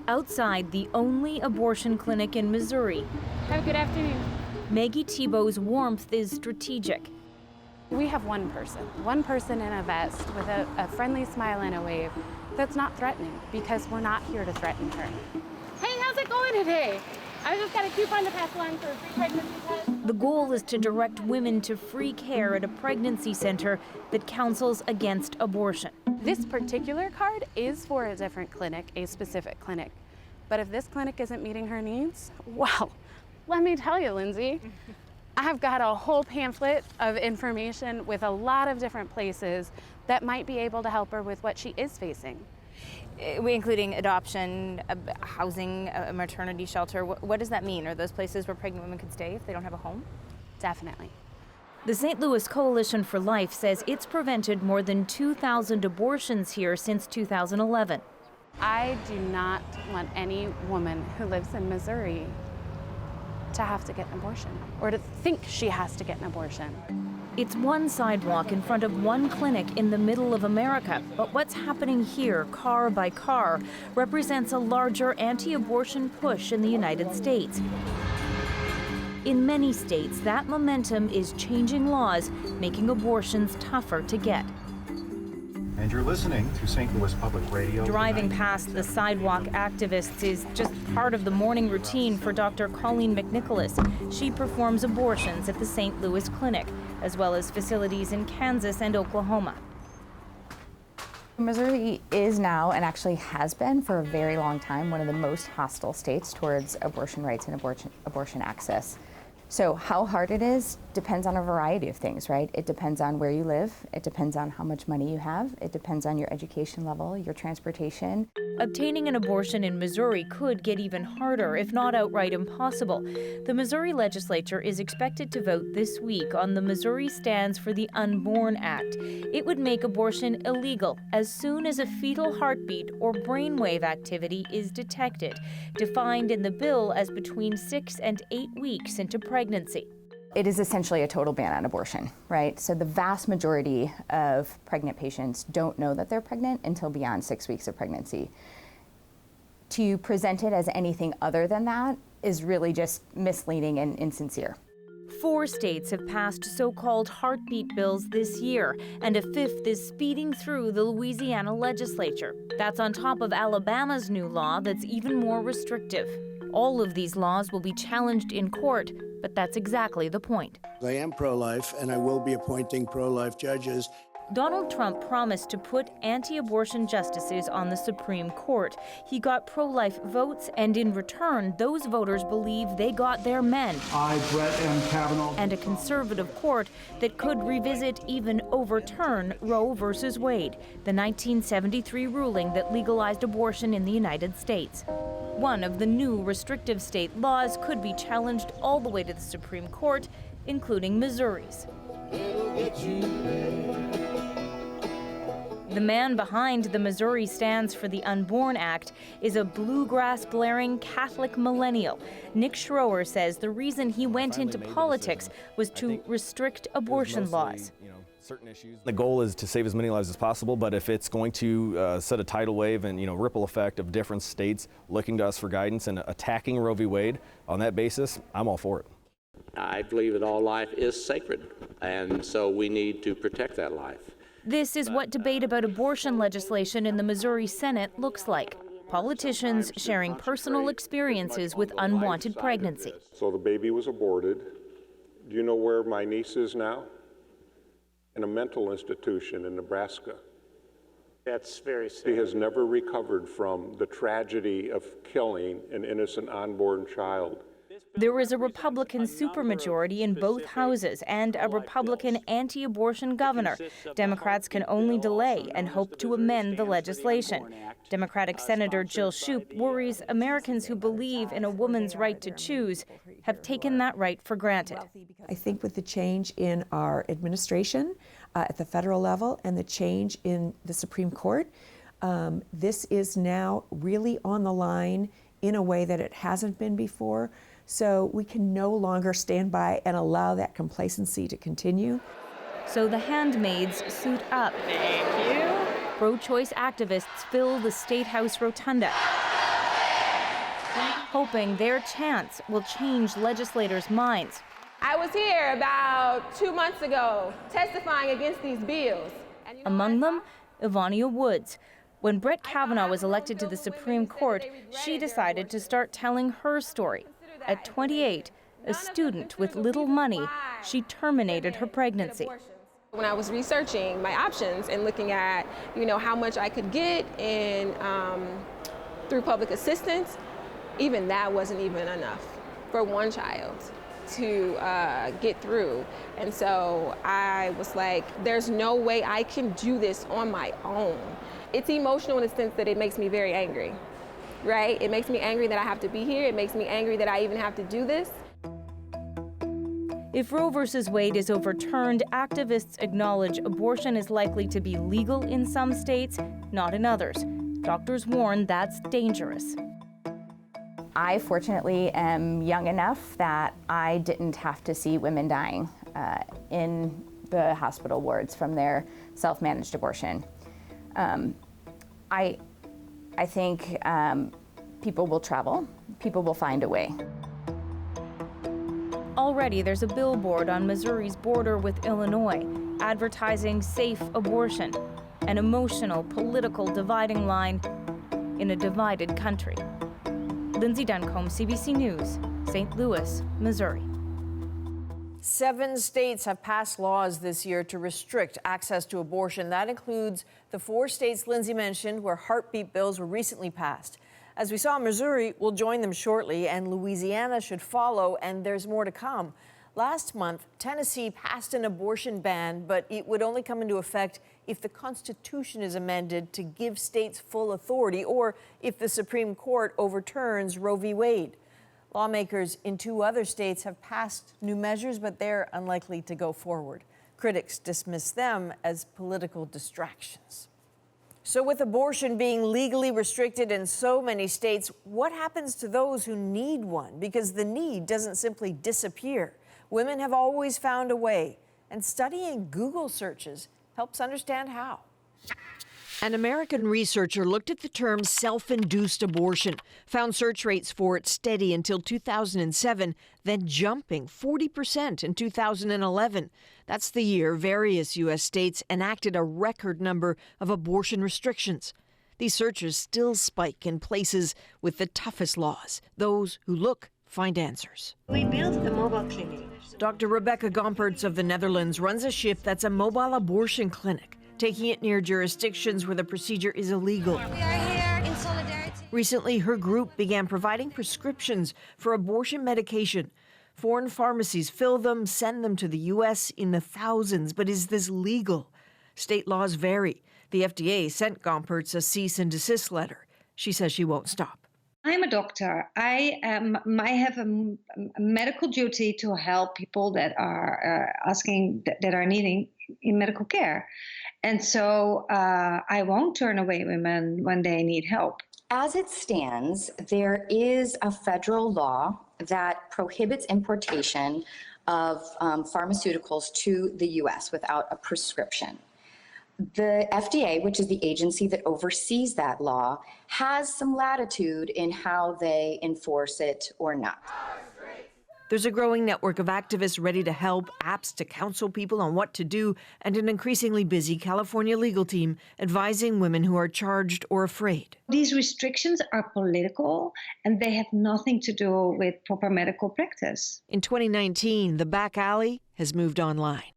outside the only abortion clinic in Missouri. Have a good afternoon. Maggie Tebow's warmth is strategic. We have one person in a vest with a friendly smile and a wave that's not threatening, because we're not here to threaten her. Hey, how's it going today? I just got a coupon to pass along for a free pregnancy test. The goal is to direct women to free care at a pregnancy center that counsels against abortion. This particular card is for a different clinic, a specific clinic. But if this clinic isn't meeting her needs, well, let me tell you, Lyndsay, I've got a whole pamphlet of information with a lot of different places that might be able to help her with what she is facing. Including adoption, housing, a maternity shelter. What does that mean? Are those places where pregnant women could stay if they don't have a home? Definitely. The St. Louis Coalition for Life says it's prevented more than 2,000 abortions here since 2011. I do not want any woman who lives in Missouri to have to get an abortion or to think she has to get an abortion. It's one sidewalk in front of one clinic in the middle of America, but what's happening here, car by car, represents a larger anti-abortion push in the United States. In many states, that momentum is changing laws, making abortions tougher to get. And you're listening to St. Louis Public Radio. Driving past the sidewalk activists is just part of the morning routine for Dr. Colleen McNicholas. She performs abortions at the St. Louis Clinic, as well as facilities in Kansas and Oklahoma. Missouri is now, and actually has been for a very long time, one of the most hostile states towards abortion rights and abortion access. So how hard it is depends on a variety of things, right? It depends on where you live. It depends on how much money you have. It depends on your education level, your transportation. Obtaining an abortion in Missouri could get even harder, if not outright impossible. The Missouri legislature is expected to vote this week on the Missouri Stands for the Unborn Act. It would make abortion illegal as soon as a fetal heartbeat or brainwave activity is detected, defined in the bill as between 6 and 8 weeks into pregnancy. It is essentially a total ban on abortion, right? So the vast majority of pregnant patients don't know that they're pregnant until beyond 6 weeks of pregnancy. To present it as anything other than that is really just misleading and insincere. 4 states have passed so-called heartbeat bills this year, and a 5th is speeding through the Louisiana legislature. That's on top of Alabama's new law that's even more restrictive. All of these laws will be challenged in court, but that's exactly the point. I am pro-life, and I will be appointing pro-life judges. Donald Trump promised to put anti-abortion justices on the Supreme Court. He got pro-life votes, and in return, those voters believe they got their men. I, Brett M. Kavanaugh. And a conservative court that could revisit, even overturn, Roe versus Wade, the 1973 ruling that legalized abortion in the United States. One of the new restrictive state laws could be challenged all the way to the Supreme Court, including Missouri's. The man behind the Missouri Stands for the Unborn Act is a bluegrass-blaring Catholic millennial. Nick Schroer says the reason he went into politics was to restrict abortion laws. Certain issues. The goal is to save as many lives as possible, but if it's going to set a tidal wave and ripple effect of different states looking to us for guidance and attacking Roe v. Wade on that basis, I'm all for it. I believe that all life is sacred, and so we need to protect that life. This is what debate about abortion legislation in the Missouri Senate looks like. Politicians sharing personal experiences with unwanted pregnancy. So the baby was aborted. Do you know where my niece is now? In a mental institution in Nebraska. That's very sad. She has never recovered from the tragedy of killing an innocent unborn child. There is a Republican supermajority in both houses and a Republican anti-abortion governor. Democrats can only delay and hope to amend the legislation. Democratic Senator Jill Shoup worries Americans who believe in a woman's right to choose have taken that right for granted. I think with the change in our administration at the federal level and the change in the Supreme Court, this is now really on the line in a way that it hasn't been before. So we can no longer stand by and allow that complacency to continue. So the handmaids suit up. Thank you. Pro-choice activists fill the State House rotunda. hoping their chants will change legislators' minds. I was here about 2 months ago testifying against these bills. Among them, Ivania Woods. When Brett Kavanaugh was elected to the Supreme Court, she decided to start telling her story. At 28, a student with little money, she terminated her pregnancy. When I was researching my options and looking at, how much I could get in through public assistance, even that wasn't even enough for one child to get through. And so I was like, there's no way I can do this on my own. It's emotional in the sense that it makes me very angry, right? It makes me angry that I have to be here. It makes me angry that I even have to do this. If Roe v. Wade is overturned, activists acknowledge abortion is likely to be legal in some states, not in others. Doctors warn that's dangerous. I fortunately am young enough that I didn't have to see women dying in the hospital wards from their self-managed abortion. I think people will travel, people will find a way. Already there's a billboard on Missouri's border with Illinois advertising safe abortion, an emotional political dividing line in a divided country. Lyndsay Duncombe, CBC News, St. Louis, Missouri. 7 states have passed laws this year to restrict access to abortion. That includes the 4 states Lyndsay mentioned where heartbeat bills were recently passed. As we saw, Missouri will join them shortly, and Louisiana should follow, and there's more to come. Last month, Tennessee passed an abortion ban, but it would only come into effect if the Constitution is amended to give states full authority or if the Supreme Court overturns Roe v. Wade. Lawmakers in 2 other states have passed new measures, but they're unlikely to go forward. Critics dismiss them as political distractions. So with abortion being legally restricted in so many states, what happens to those who need one? Because the need doesn't simply disappear. Women have always found a way, and studying Google searches helps understand how. An American researcher looked at the term self-induced abortion, found search rates for it steady until 2007, then jumping 40% in 2011. That's the year various U.S. states enacted a record number of abortion restrictions. These searches still spike in places with the toughest laws. Those who look find answers. We built a mobile clinic. Dr. Rebecca Gompertz of the Netherlands runs a ship that's a mobile abortion clinic, taking it near jurisdictions where the procedure is illegal. We are here in solidarity. Recently, her group began providing prescriptions for abortion medication. Foreign pharmacies fill them, send them to the U.S. in the thousands. But is this legal? State laws vary. The FDA sent Gompertz a cease and desist letter. She says she won't stop. I'm a doctor. I have a medical duty to help people that are that are needing in medical care. And so I won't turn away women when they need help. As it stands, there is a federal law that prohibits importation of pharmaceuticals to the U.S. without a prescription. The FDA, which is the agency that oversees that law, has some latitude in how they enforce it or not. There's a growing network of activists ready to help, apps to counsel people on what to do, and an increasingly busy California legal team advising women who are charged or afraid. These restrictions are political, and they have nothing to do with proper medical practice. In 2019, the back alley has moved online.